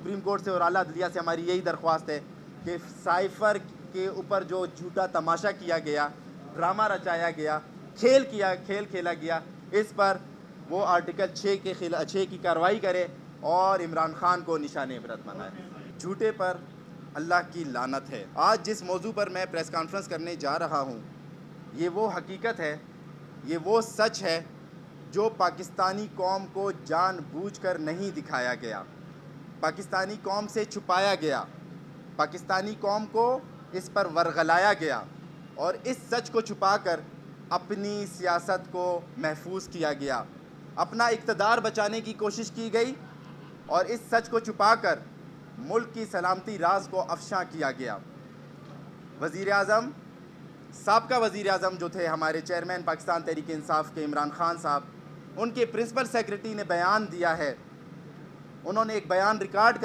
Supreme court سے اور اعلیٰ عدلیہ سے ہماری یہی درخواست ہے کہ سائفر کے اوپر جو جھوٹا تماشا کیا گیا، ڈرامہ رچایا گیا، کھیل کھیلا گیا، اس پر وہ آرٹیکل 6 کی کارروائی کرے اور عمران خان کو نشان عبرت بنائے۔ جھوٹے پر اللہ کی لعنت ہے۔ آج جس موضوع پر میں پریس کانفرنس کرنے جا رہا ہوں، یہ وہ حقیقت ہے، یہ وہ سچ ہے جو پاکستانی قوم کو جان بوجھ کر نہیں دکھایا گیا، پاکستانی قوم سے چھپایا گیا، پاکستانی قوم کو اس پر ورغلایا گیا اور اس سچ کو چھپا کر اپنی سیاست کو محفوظ کیا گیا، اپنا اقتدار بچانے کی کوشش کی گئی اور اس سچ کو چھپا کر ملک کی سلامتی راز کو افشاں کیا گیا۔ سابقہ وزیر اعظم جو تھے ہمارے چیئرمین پاکستان تحریک انصاف کے عمران خان صاحب، ان کے پرنسپل سیکرٹری نے بیان دیا ہے، انہوں نے ایک بیان ریکارڈ